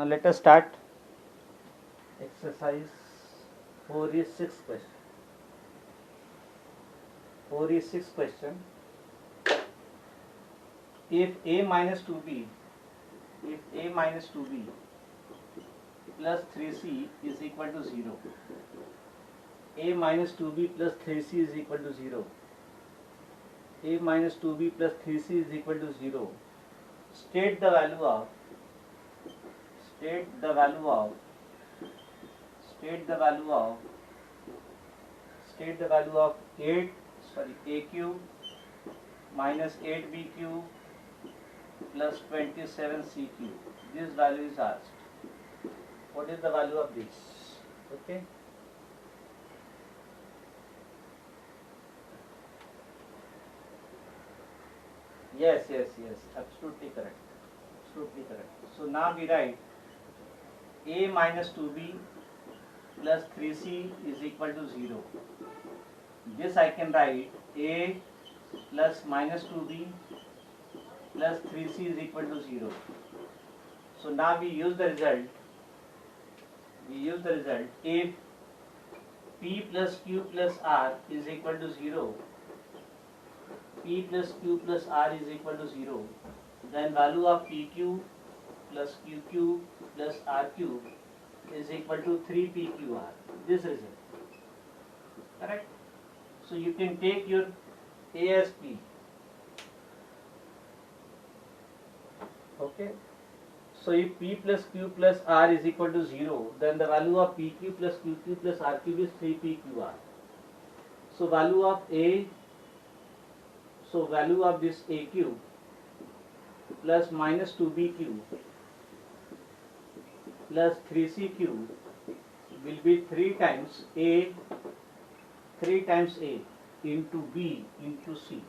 Now let us start exercise 4E6 question. 4E6 question. If a minus 2b plus 3c is equal to 0, a minus 2b plus 3c is equal to 0, a minus 2b plus 3c is equal to 0, state the value of a cube minus 8b cube plus 27c cube. This value is asked. What is the value of this? Okay. Yes, absolutely correct. So now we write a minus 2b plus 3c is equal to 0. This I can write a plus minus 2b plus 3c is equal to 0. So now we use the result. If p plus q plus r is equal to 0, then value of pq plus qq plus rq is equal to 3pqr. This result. Correct? So you can take your a as p. Okay. So if p plus q plus r is equal to 0, then the value of pq plus qq plus rq is 3pqr. So value of this aq plus minus 2bq plus 3cq will be 3 times a into b into c,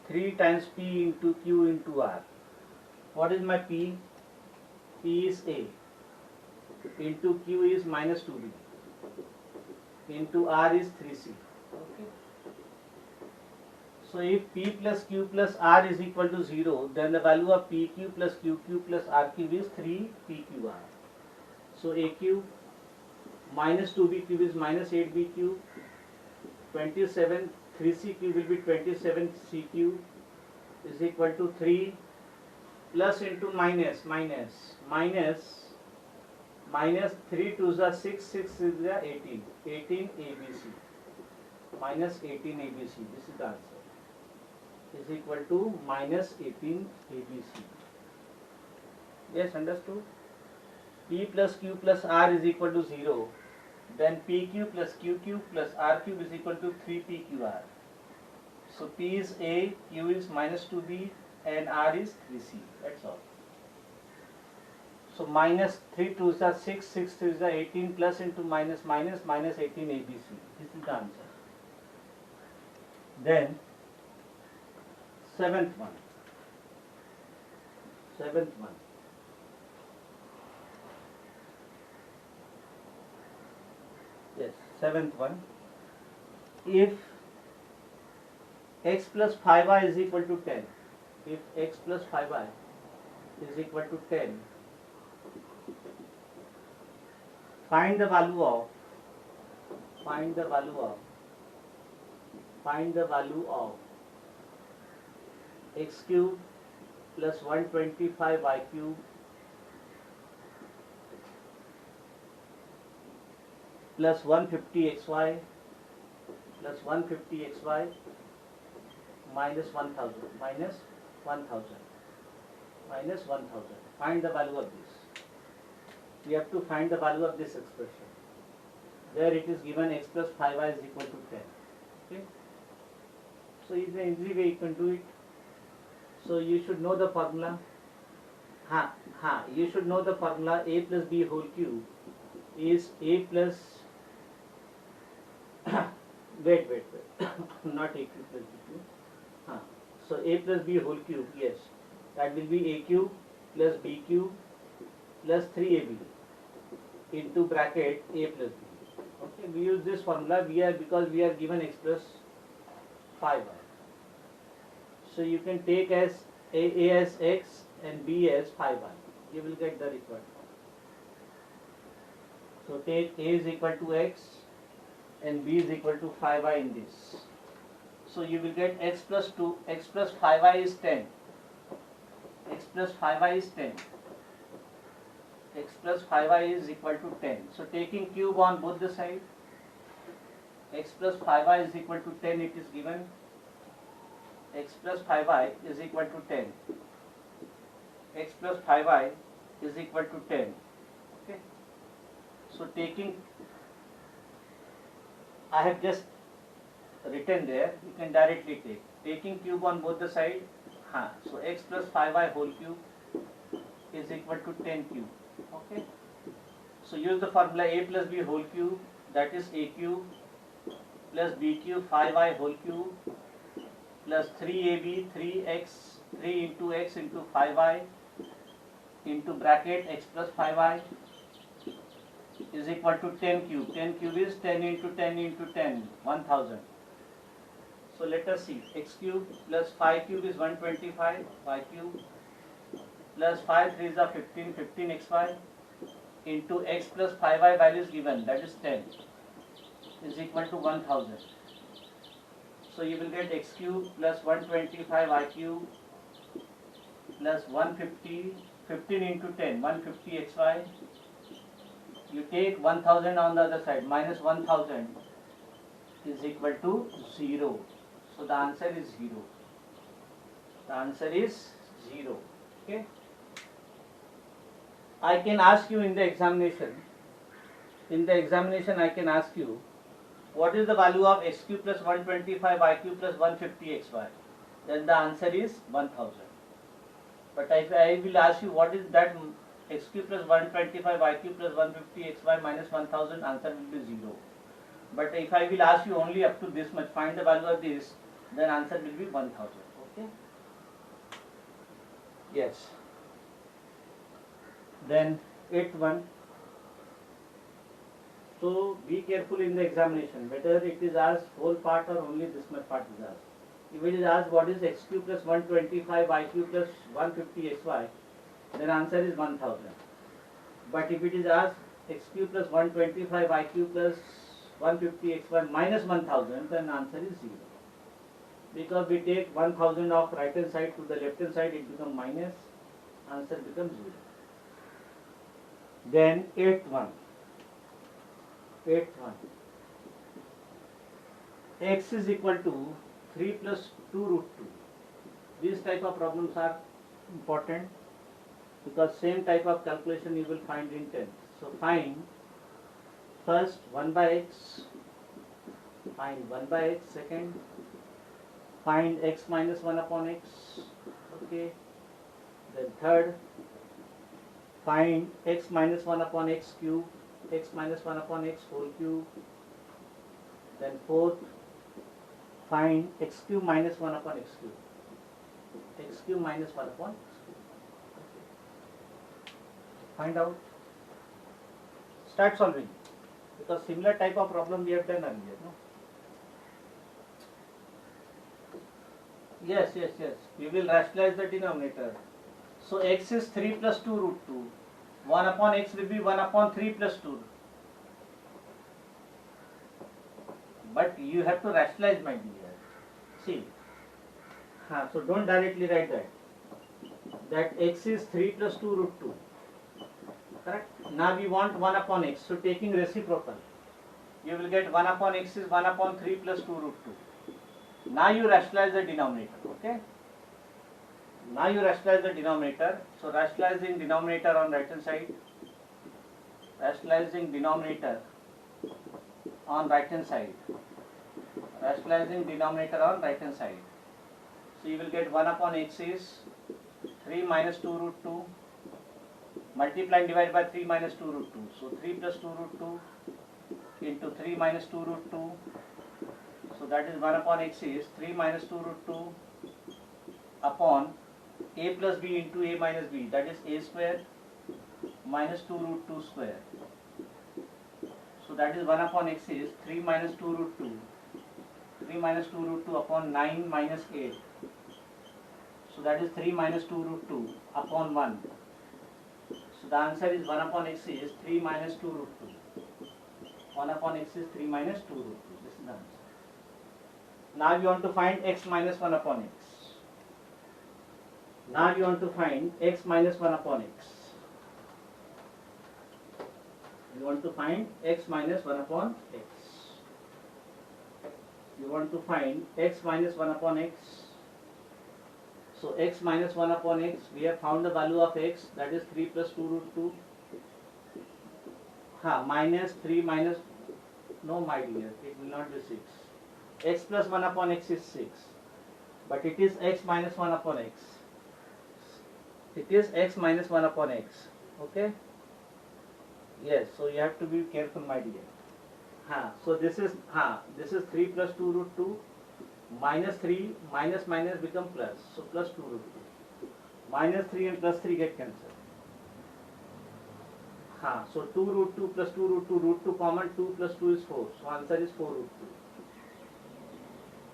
3 times p into q into r. What is my p? P is a, into q is minus 2b, into r is 3c. Okay. So if p plus q plus r is equal to 0, then the value of pq plus qq plus rq is 3pqr. So aq minus 2b cube is minus 8b cube, 27, 3c cube will be 27c cube is equal to 3 plus into minus 3 to the 6 is the 18 abc minus 18 abc. This is the answer, is equal to minus 18 abc. Yes, understood? P plus q plus r is equal to 0, then pq plus qq plus r cube is equal to 3pqr. So p is a, q is minus 2b and r is 3c. That's all. So minus 3 to the 6 to the 18 plus into minus 18 abc. This is the answer. Then seventh one. Yes, seventh one. If x plus 5y is equal to 10, find the value of x cube plus 125y cube plus 150xy minus 1000. Find the value of this. We have to find the value of this expression. There it is given x plus 5y is equal to 10. Okay. So it's an easy way you can do it. So you should know the formula. You should know the formula. A plus b whole cube is a plus wait not a cube plus b cube. So a plus b whole cube, yes, that will be a cube plus b cube plus 3ab into bracket a plus b. Okay, we use this formula because we are given x plus 5y. So you can take as A as x and B as 5y. you will get the required form. So take a is equal to x and b is equal to 5y in this. So you will get x plus 2, x plus 5y is 10, x plus 5y is 10, x plus 5y is equal to 10. So taking cube on both the side, x plus 5y is equal to 10, it is given, x plus 5y is equal to 10, x plus 5y is equal to 10. Okay. So taking, I have just written there, you can directly take. Taking cube on both the side, so x plus 5y whole cube is equal to 10 cube. Okay. So use the formula a plus b whole cube, that is a cube plus b cube 5y whole cube plus 3ab 3x 3 into x into 5y into bracket x plus 5y is equal to 10 cube. 10 cube is 10 into 10 into 10, 1000. So let us see, x cube plus 5 cube is 125, 5 cube plus 5 3 is a 15, 15xy into x plus 5y value is given, that is 10, is equal to 1000. So you will get x cube plus 125y cube plus 150, 15 into 10, 150xy. You take 1000 on the other side, minus 1000 is equal to 0. So the answer is 0. The answer is 0. Okay. I can ask you in the examination. In the examination, I can ask you, what is the value of x cube plus 125 y cube plus 150 xy? Then the answer is 1000. But if I will ask you, what is that x cube plus 125 y cube plus 150 xy minus 1000, answer will be 0. But if I will ask you only up to this much, find the value of this, then answer will be 1000. Okay. Yes. Then 8-1. So be careful in the examination, whether it is asked whole part or only this much part is asked. If it is asked what is x cube plus 125 y cube plus 150 xy, then answer is 1000. But if it is asked x cube plus 125 y cube plus 150 xy minus 1000, then answer is 0. Because we take 1000 of right hand side to the left hand side, it becomes minus, answer becomes 0. Then 8-1. 8-1. X is equal to 3 plus 2 root 2. These type of problems are important because same type of calculation you will find in 10th. So find first 1 by x, find 1 by x, second find x minus 1 upon x, okay. Then third, find x minus 1 upon x cube, x minus 1 upon x whole cube. Then fourth, find x cube minus 1 upon x cube, x cube minus 1 upon x cube. Find out, start solving, because similar type of problem we have done earlier, no? Yes, we will rationalize the denominator. So x is 3 plus 2 root 2. 1 upon x will be 1 upon 3 plus 2. But you have to rationalize, my dear. See, so don't directly write that. That x is 3 plus 2 root 2. Correct? Now we want 1 upon x. So taking reciprocal, you will get 1 upon x is 1 upon 3 plus 2 root 2. Now you rationalize the denominator, okay? Now you rationalize the denominator. So rationalizing denominator on right hand side. Rationalizing denominator on right hand side. Rationalizing denominator on right hand side. So you will get 1 upon x is 3 minus 2 root 2. Multiply and divide by 3 minus 2 root 2. So 3 plus 2 root 2 into 3 minus 2 root 2. So that is 1 upon x is 3 minus 2 root 2 upon a plus b into a minus b, that is a square minus 2 root 2 square. So that is 1 upon x is 3 minus 2 root 2, 3 minus 2 root 2 upon 9 minus 8. So that is 3 minus 2 root 2 upon 1. the answer is 1 upon x is 3 minus 2 root 2. 1 upon x is 3 minus 2 root 2. This is the answer. Now you want to find x minus 1 upon x. Now you want to find x minus 1 upon x. You want to find x minus 1 upon x. You want to find x minus 1 upon x. So x minus 1 upon x, we have found the value of x, that is 3 plus 2 root 2. Minus 3 minus, no my dear, it will not be 6. X plus 1 upon x is 6. But it is x minus 1 upon x. It is x minus 1 upon x. Okay? Yes, so you have to be careful my dear. So this is 3 plus 2 root 2. Minus 3, minus minus become plus. So plus 2 root 2. Minus 3 and plus 3 get cancelled. So 2 root 2 plus 2 root 2 common, 2 plus 2 is 4. So answer is 4 root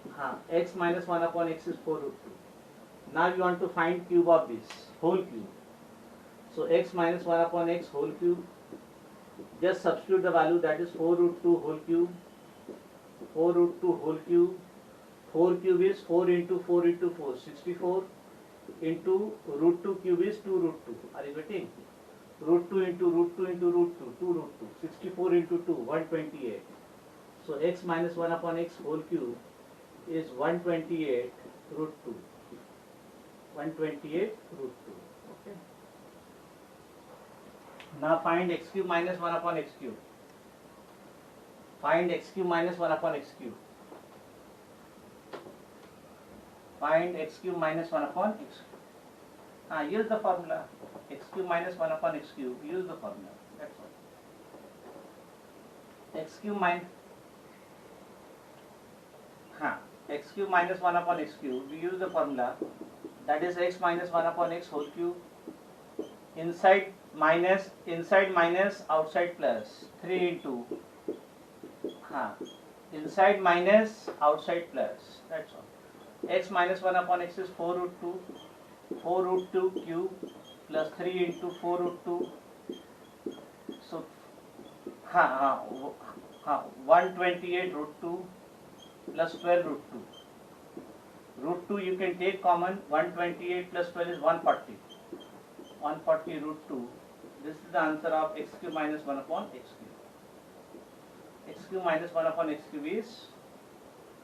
2. X minus 1 upon x is 4 root 2. Now you want to find cube of this, whole cube. So x minus 1 upon x whole cube. Just substitute the value, that is 4 root 2 whole cube. 4 root 2 whole cube. 4 cube is 4 into 4 into 4, 64 into root 2 cube is 2 root 2. Are you getting? Root 2 into root 2 into root 2, 2 root 2. 64 into 2, 128. So x minus 1 upon x whole cube is 128 root 2. 128 root 2. Okay. Now find x cube minus 1 upon x cube. Find x cube minus 1 upon x cube. Find x cube minus 1 upon x cube. Use the formula. X cube minus 1 upon x cube. Use the formula. That's all. X cube minus x cube minus 1 upon x cube. We use the formula. That is x minus 1 upon x whole cube. Inside minus, outside plus. 3 into. Inside minus, outside plus. That's all. X minus 1 upon x is 4 root 2. 4 root 2 cube plus 3 into 4 root 2. So 128 root 2 plus 12 root 2. Root 2 you can take common. 128 plus 12 is 140. 140 root 2. This is the answer of x cube minus 1 upon x cube. X cube minus 1 upon x cube is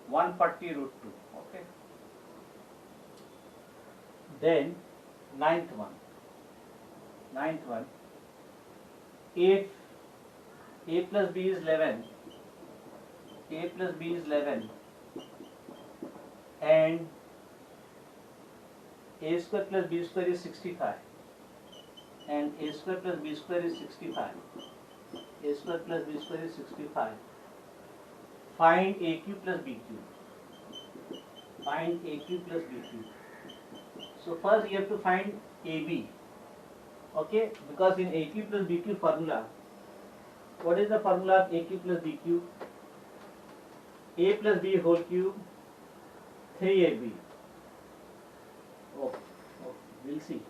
140 root 2. Okay. Then ninth one. If a plus b is 11, and a square plus b square is 65, and a square plus b square is 65. A square plus b square is 65. Find a cube plus b cube. Find a cube plus b cube. So first you have to find AB. Okay, because in A cube plus B cube formula, what is the formula of A cube plus B cube? A plus B whole cube, 3AB. We'll see.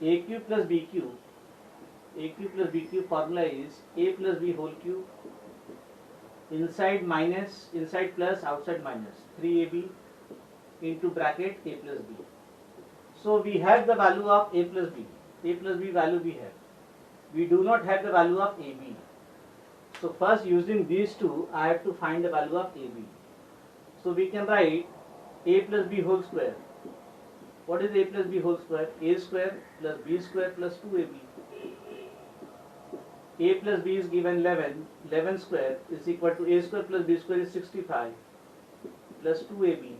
A cube plus B cube. A cube plus B cube formula is A plus B whole cube. Inside minus, inside plus, outside minus. 3AB into bracket A plus B. So we have the value of A plus B. A plus B value we have. We do not have the value of AB. So first using these two, I have to find the value of AB. So we can write A plus B whole square. What is A plus B whole square? A square plus B square plus 2AB. A plus B is given 11. 11 square is equal to A square plus B square is 65 plus 2AB.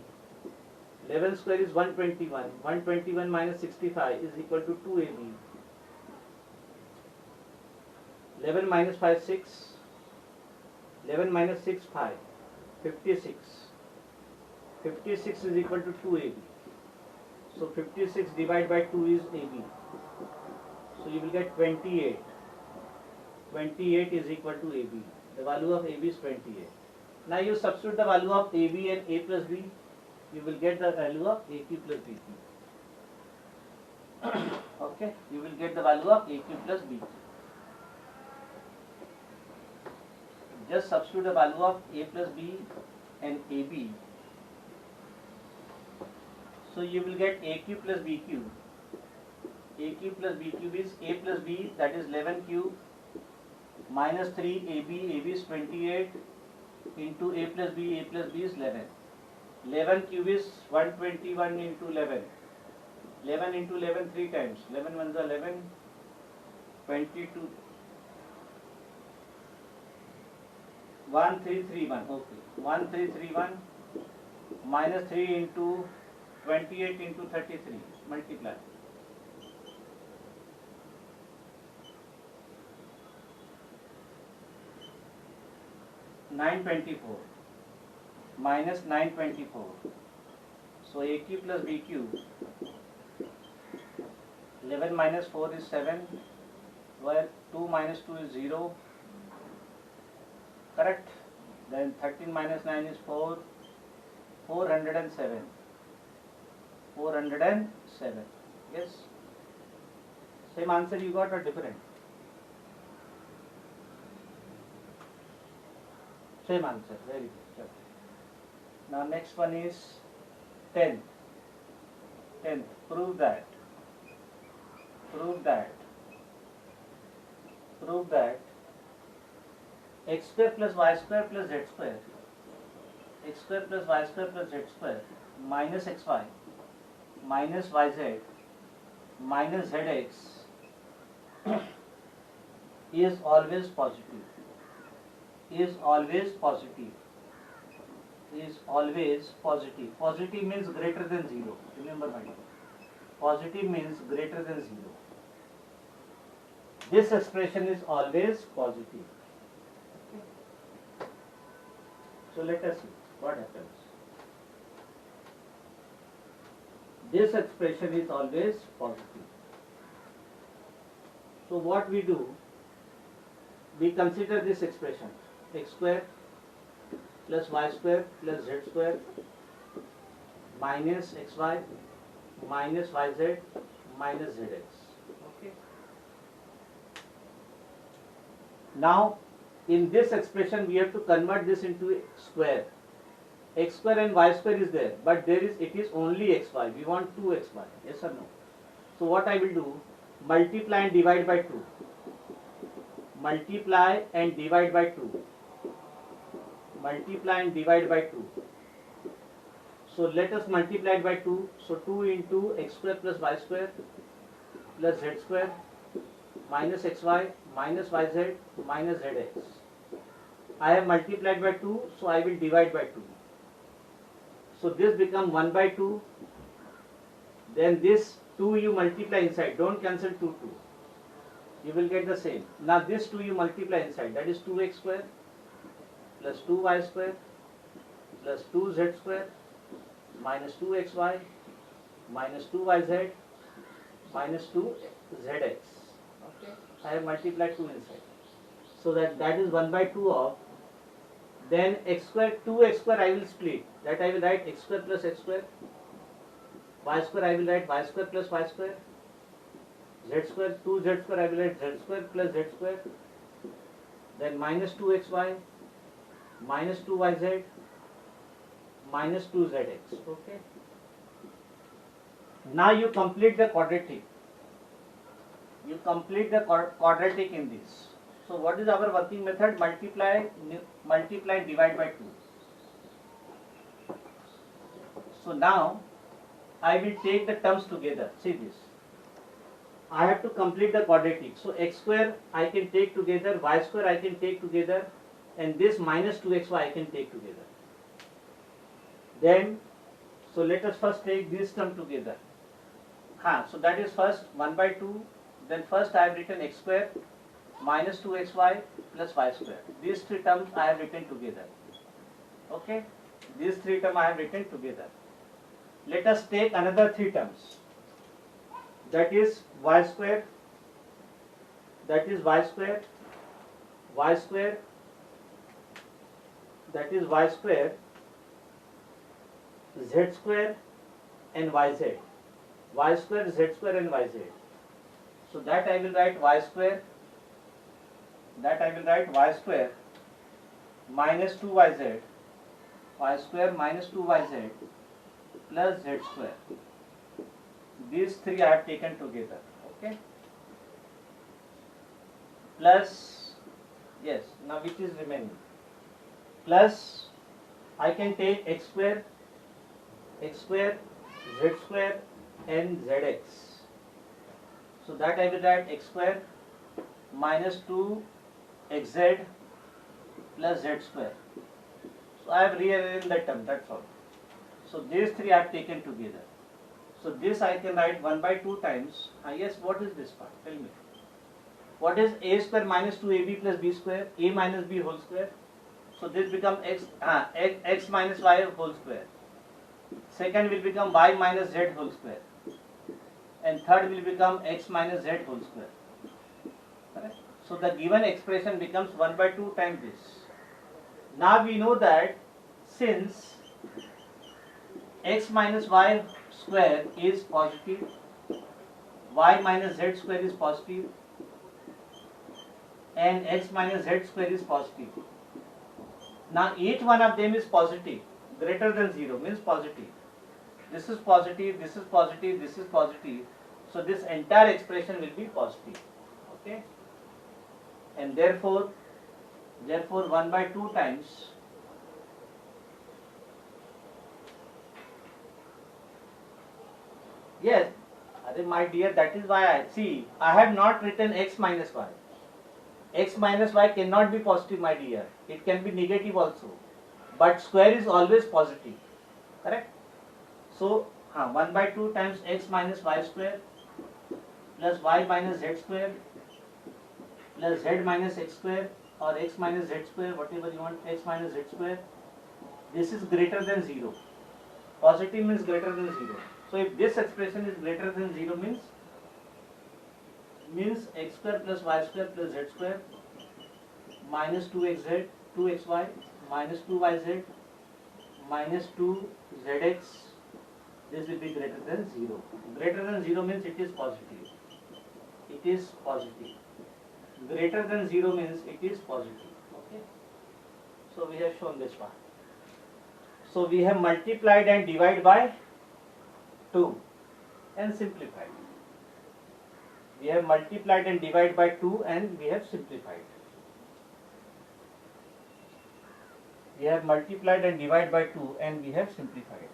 11 square is 121. 121 minus 65 is equal to 2AB. 11 minus 5, 6. 11 minus 6, 5. 56. 56 is equal to 2AB. So 56 divided by 2 is AB. So you will get 28. 28 is equal to AB. The value of AB is 28. Now you substitute the value of AB and A plus B. You will get the value of A cube plus B cube. Okay. Okay, you will get the value of AQ plus BQ. Just substitute the value of A plus B and AB. So you will get AQ plus BQ. AQ plus BQ is A plus B, that is 11Q, minus 3AB, AB is 28, into A plus B is 11. 11Q is 121 into 11. 11 into 11 3 times. 11 ones are 11, 22, 1331. Okay, 1331 minus 3 into 28 into 33. Multiply. 924 minus 924. So AQ plus BQ. 11 minus 4 is 7, where 2 minus 2 is 0. Correct? Then 13 minus 9 is 4. 407. 407. Yes? Same answer you got or different? Same answer. Very good. Now next one is 10th. 10th. Prove that x square plus y square plus z square, x square plus y square plus z square minus xy minus yz minus zx is always positive. Is always positive. Is always positive. Positive means greater than 0. Remember my dear. Positive means greater than 0. This expression is always positive. So let us see what happens. This expression is always positive. So what we do, we consider this expression x square plus y square plus z square minus xy minus yz minus zx. Okay. Now in this expression we have to convert this into square. X square and y square is there, but it is only xy. We want 2xy. Yes or no? So what I will do, multiply and divide by 2. Multiply and divide by 2. Multiply and divide by 2. So let us multiply it by 2. So 2 into x square plus y square plus z square minus xy minus yz minus zx. I have multiplied by 2, so I will divide by 2. So this becomes 1 by 2. Then this 2 you multiply inside. Don't cancel 2, 2. You will get the same. Now this 2 you multiply inside. That is 2x square plus 2y square plus 2z square minus 2xy minus 2yz minus 2zx. Okay. I have multiplied 2 inside. So that is 1 by 2 of, then x square, 2x square I will split. That I will write x square plus x square. Y square I will write y square plus y square. Z square, 2z square I will write z square plus z square. Then minus 2xy minus 2yz minus 2zx. Okay. Now you complete the quadratic. You complete the quadratic in this. So what is our working method? Multiply, divide by 2. So now I will take the terms together. See this. I have to complete the quadratic. So x square I can take together, y square I can take together, and this minus 2xy I can take together. Then, so let us first take this term together. So that is first 1 by 2. Then first I have written x square minus 2xy plus y square. These 3 terms I have written together. Okay. These 3 terms I have written together. Let us take another 3 terms. That is y square. That is y square. Y square. That is y square. Z square and yz. Y square, z square and yz. So that I will write y square, minus 2yz, y square minus 2yz plus z square. These three I have taken together, okay? Plus, yes, now which is remaining? Plus, I can take x square, z square and zx. So that I will write x square minus 2xz plus z square. So I have rearranged the term, that's all. So these three I have taken together. So this I can write 1 by 2 times. Yes, what is this part? Tell me. What is a square minus 2ab plus b square? A minus b whole square. So this becomes x minus y whole square. Second will become y minus z whole square. And third will become x minus z whole square. Correct? So the given expression becomes 1 by 2 times this. Now we know that since x minus y square is positive, y minus z square is positive, and x minus z square is positive. Now each one of them is positive, greater than 0 means positive. This is positive, this is positive, this is positive. So this entire expression will be positive. Okay? And therefore 1 by 2 times yes, my dear, that is why I have not written x minus y. X minus y cannot be positive, my dear. It can be negative also. But square is always positive. Correct? So 1 by 2 times x minus y square plus y minus z square plus z minus x square or x minus z square, whatever you want, x minus z square. This is greater than 0. Positive means greater than 0. So if this expression is greater than 0 means x square plus y square plus z square minus 2xz, 2xy minus 2yz minus 2zx, this will be greater than 0. Greater than 0 means it is positive. It is positive. Greater than 0 means it is positive. Okay. So we have shown this part. So we have multiplied and divided by 2 and simplified. We have multiplied and divided by 2 and we have simplified. We have multiplied and divided by 2 and we have simplified.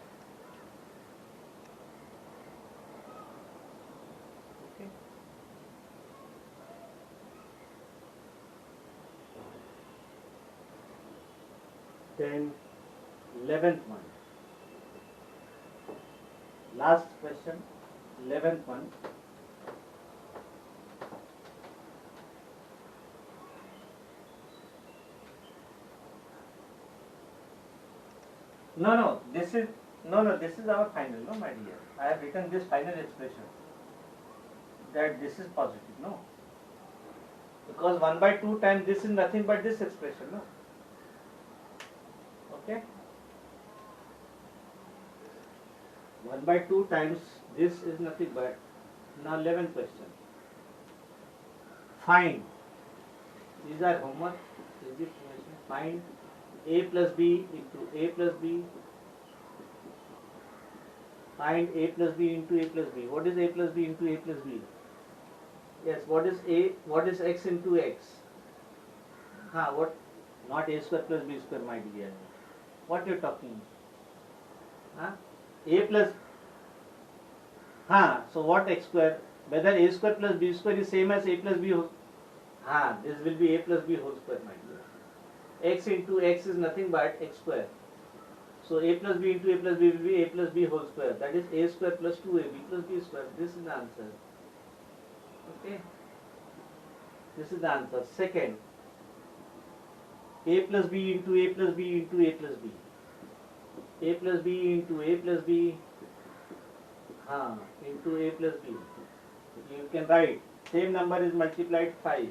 Okay. Then 11th one. Last question, 11th one. No, this is our final, no, my dear. I have written this final expression that this is positive, no. Because 1 by 2 times this is nothing but this expression, no. Okay. 1 by 2 times this is nothing but, now 11th question. Find, these are homework, find a plus b into a plus b, find a plus b into a plus b. What is a plus b into a plus b? Yes, what is x into x? What? Not a square plus b square, my dear. What you are talking? A plus, so what x square? Whether a square plus b square is same as a plus b whole, this will be a plus b whole square, my dear. X into x is nothing but x square. So a plus b into a plus b will be a plus b whole square. That is a square plus 2ab plus b square. This is the answer. Okay. This is the answer. Second, a plus b into a plus b into a plus b. A plus b into a plus b into a plus b. You can write same number is multiplied 5.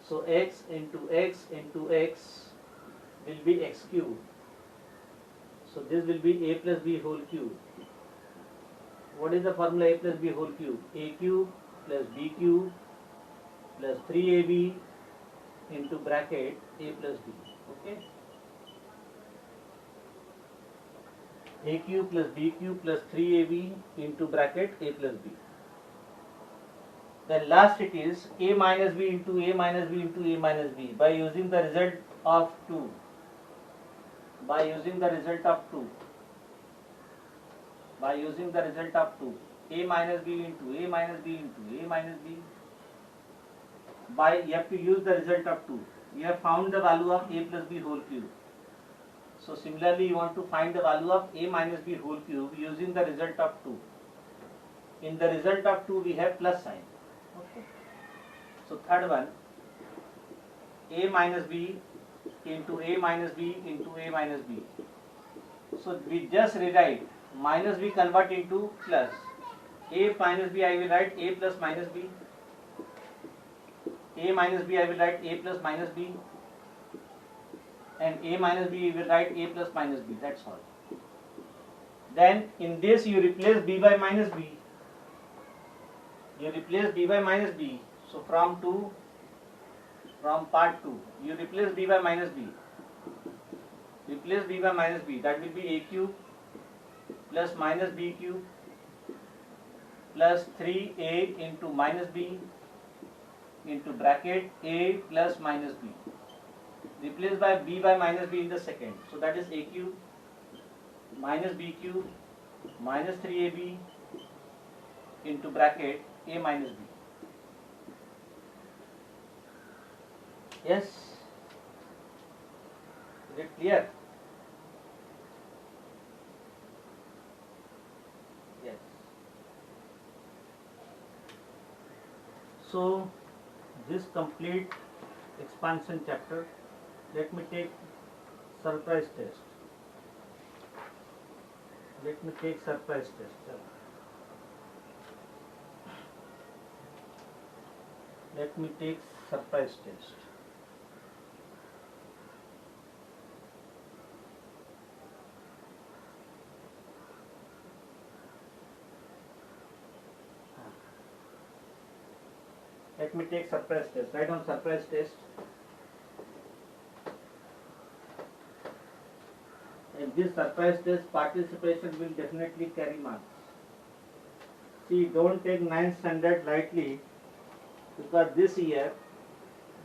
So x into x into x will be x cube. So this will be a plus b whole cube. What is the formula a plus b whole cube? A cube plus b cube plus 3ab into bracket a plus b. Okay. A cube plus b cube plus 3ab into bracket a plus b. Then last it is a minus b into a minus b into a minus b by using the result of 2. By using the result of 2. By using the result of 2. A minus b into a minus b into a minus b. By you have to use the result of 2. We have found the value of a plus b whole cube. So similarly you want to find the value of a minus b whole cube using the result of 2. In the result of 2 we have plus sign. Okay. So third one, a minus b into a minus b into a minus b. So we just rewrite minus b convert into plus. A minus b I will write a plus minus b. A minus b I will write a plus minus b. And a minus b we will write a plus minus b. That's all. Then in this you replace b by minus b. You replace b by minus b. So from part 2, you replace b by minus b. Replace b by minus b. That will be a cube plus minus b cube plus 3a into minus b into bracket a plus minus b. Replace by b by minus b in the second. So that is a cube minus b cube minus 3ab into bracket a minus b. Yes? Is it clear? Yes. So this complete expansion chapter. Let me take surprise test. Let me take surprise test. Let me take surprise test. Let me take surprise test. Write down surprise test. In this surprise test, participation will definitely carry marks. See, don't take 9th standard lightly, because this year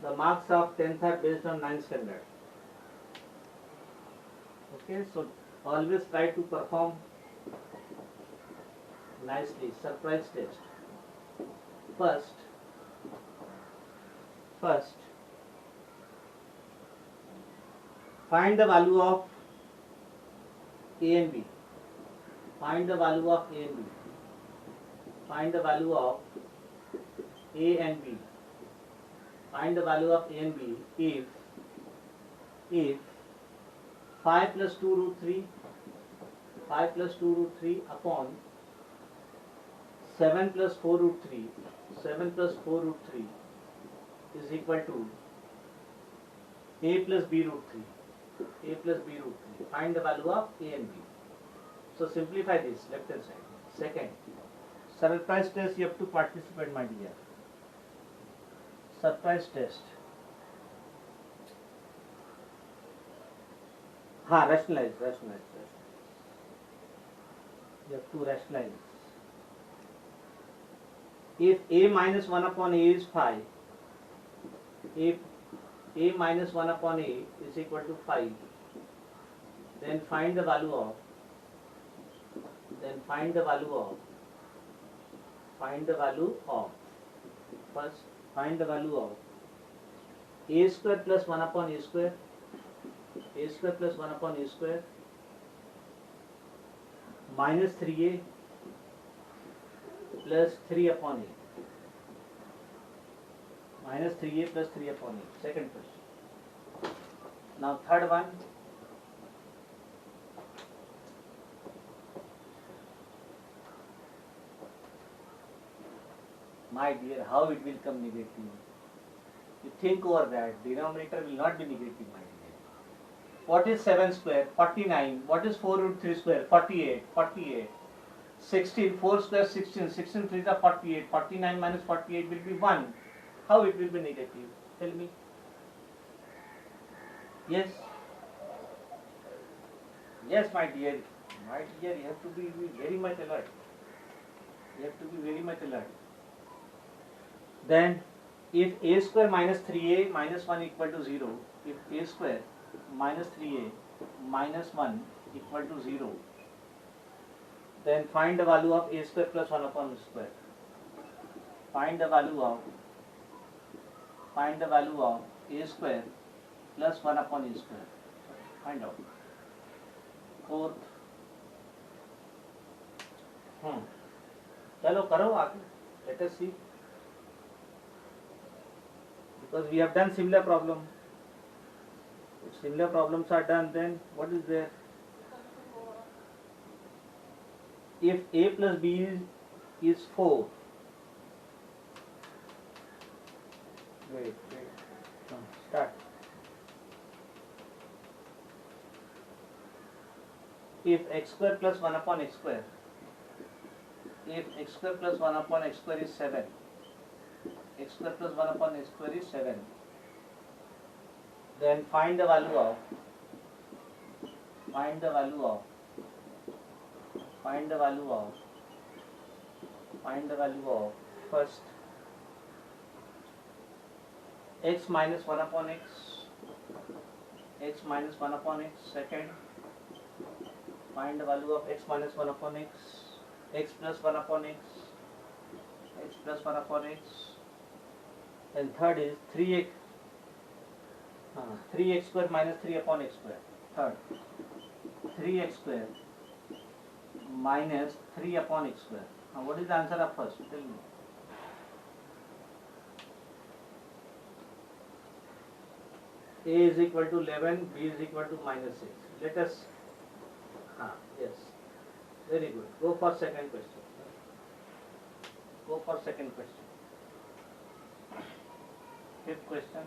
the marks of 10th are based on 9th standard. Okay, so always try to perform nicely. Surprise test. First, find the value of A and B. Find the value of A and B. Find the value of A and B. Find the value of A and B if 5 plus 2 root 3, 5 plus 2 root 3 upon 7 plus 4 root 3, 7 plus 4 root 3 is equal to A plus B root 3. A plus B root 3. Find the value of A and B. So simplify this left hand side. Second, surprise test you have to participate, my dear. Surprise test. Rationalize. You have to rationalize. If A minus 1 upon A is 5, if A minus 1 upon A is equal to 5, then find the value of first find the value of A square plus 1 upon A square, A square plus 1 upon A square minus 3A plus 3 upon A. Minus 3A plus 3 upon A. Second question. Now third one. My dear, how it will come negative? You think over that. Denominator will not be negative, my dear. What is 7 square? 49. What is 4 root 3 square? 48. 16, 4 square 16, 16 3 are 48, 49 minus 48 will be 1. How it will be negative? Tell me. Yes? Yes, my dear. My dear, you have to be very much alert. You have to be very much alert. Then, if a square minus 3a minus 1 equal to 0, if a square minus 3a minus 1 equal to 0, then find the value of a square plus 1 upon square. Find the value of a square plus 1 upon a square. Find out. Fourth. चलो करो आगे. Let us see. Because we have done similar problem. If similar problems are done, then what is there? If a plus b is 4. Wait. Start. If x square plus 1 upon x square, if x square plus 1 upon x square is 7, x square plus 1 upon x square is 7, then find the value of first x minus 1 upon x minus 1 upon x, second find the value of x minus 1 upon x plus 1 upon x plus 1 upon x, and third is 3x square minus 3 upon x square. Third, 3x square minus 3 upon x square. Now what is the answer of first? Tell me. A is equal to 11, B is equal to minus 6. Let us, yes, very good. Go for second question. Fifth question.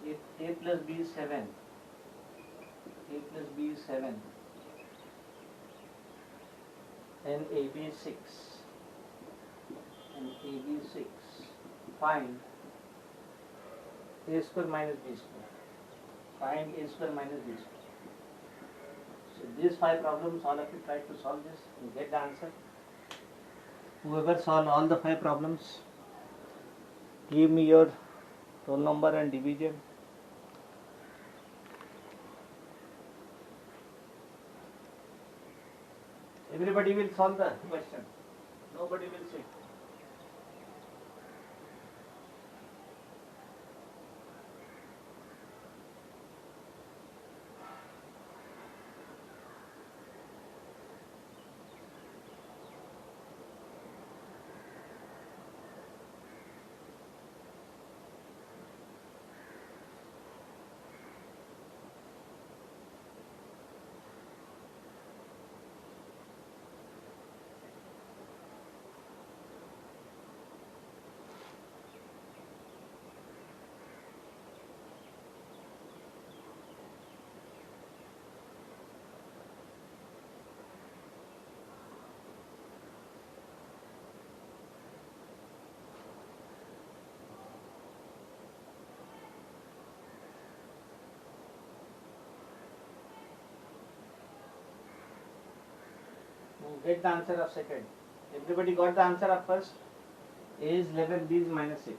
If a plus b is 7, and ab is 6, find a square minus b square. So these 5 problems, all of you try to solve this and get the answer. Whoever solve all the 5 problems, give me your roll number and division. Everybody will solve the question. Nobody will sit. Get the answer of second. Everybody got the answer of first? A is 11, B is minus 6.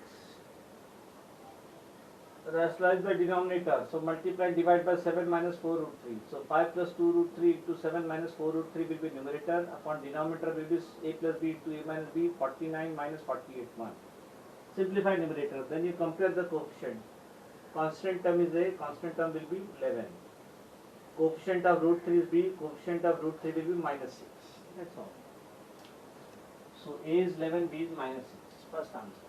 Rationalize by denominator. So multiply, divide by 7 minus 4 root 3. So 5 plus 2 root 3 into 7 minus 4 root 3 will be numerator. Upon denominator will be a plus b into a minus b, 49 minus 48, 1. Simplify numerator. Then you compare the coefficient. Constant term is a, constant term will be 11. Coefficient of root 3 is b, coefficient of root 3 will be minus 6. That's all. So A is 11, B is minus 6. First answer.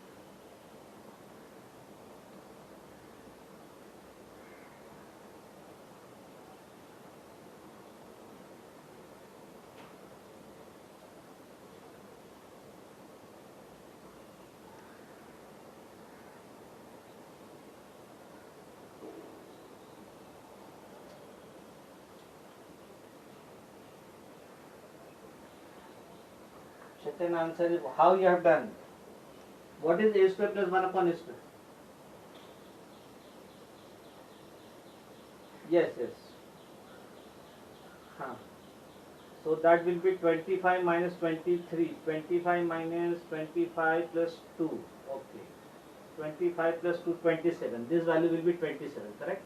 Second answer is how you have done. What is A square plus 1 upon A square? Yes, yes. Huh. So that will be 25 minus 23. 25 minus 25 plus 2. Okay. 25 plus 2, 27. This value will be 27, correct?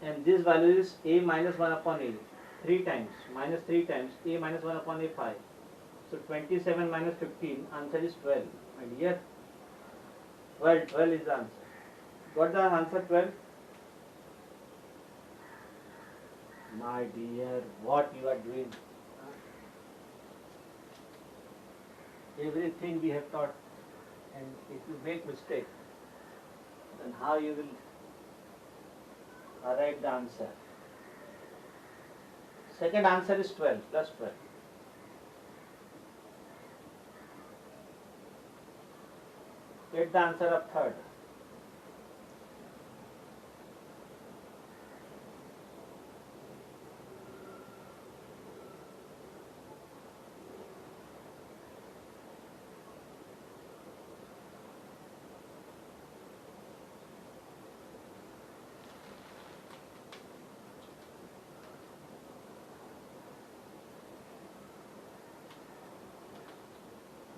And this value is A minus 1 upon A. 3 times. Minus 3 times. A minus 1 upon A, 5. So 27 minus 15. Answer is 12. And here 12 is the answer. Got the answer 12? My dear, what you are doing? Everything we have taught, and if you make mistake, then how you will arrive the answer? Second answer is 12 plus 12. Get the answer of third.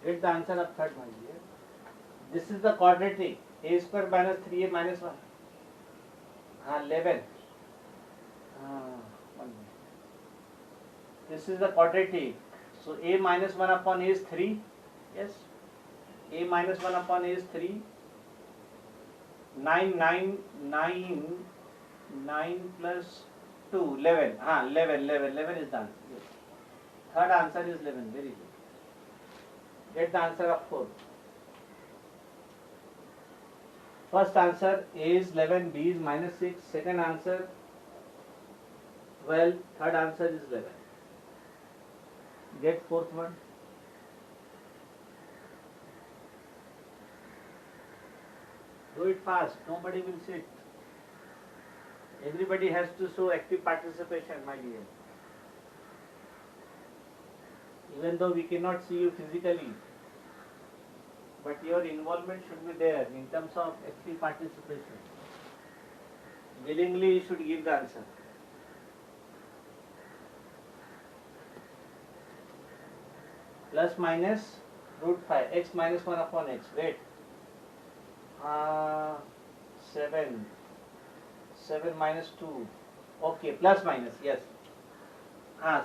Get the answer of third, my dear. This is the quadratic. A square minus 3A minus 1. 11. 1 minute. This is the quadratic. So A minus 1 upon A is 3. Yes. A minus 1 upon A is 3. 9 plus 2, 11. 11 is the answer. Yes. Third answer is 11. Very good. Get the answer of 4. First answer A is 11, B is minus 6. Second answer 12. Third answer is 11. Get fourth one. Do it fast. Nobody will sit. Everybody has to show active participation, my dear. Even though we cannot see you physically, but your involvement should be there in terms of active participation. Willingly you should give the answer. Plus minus root 5, x minus 1 upon x. Wait. 7 minus 2. Okay, plus minus, yes.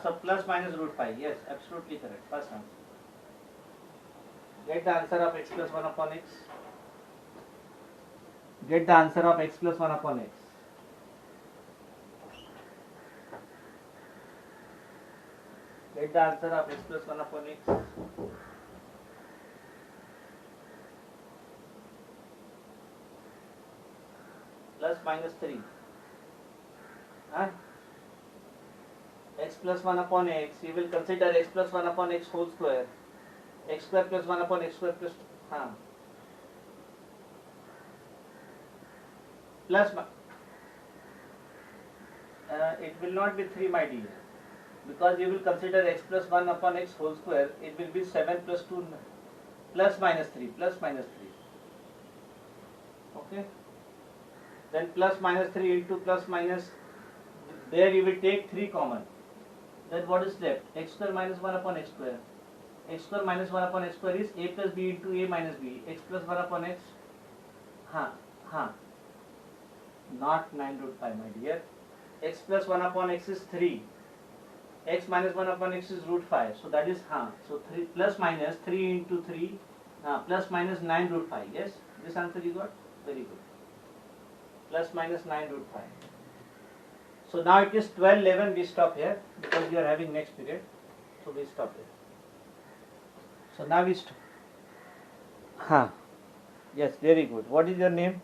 So plus minus root 5, yes, absolutely correct. First answer. Get the answer of x plus 1 upon x. Get the answer of x plus 1 upon x. Get the answer of x plus 1 upon x. Plus minus 3. X plus 1 upon x. You will consider x plus 1 upon x whole square. X square plus 1 upon x square plus plus it will not be 3, my dear, because you will consider x plus 1 upon x whole square. It will be 7 plus 2 plus minus 3 plus minus 3. Okay, then plus minus 3 into plus minus, there you will take 3 common. Then what is left? X square minus 1 upon x square. X square minus 1 upon x square is a plus b into a minus b. X plus 1 upon x. Not 9 root 5, my dear. X plus 1 upon x is 3. X minus 1 upon x is root 5. So that is So 3 plus minus 3 into 3 plus minus 9 root 5. Yes, this answer you got? Very good. Plus minus 9 root 5. So now it is 12, 11. We stop here because we are having next period. So we stop here. So now we. Ha. Yes, very good. What is your name?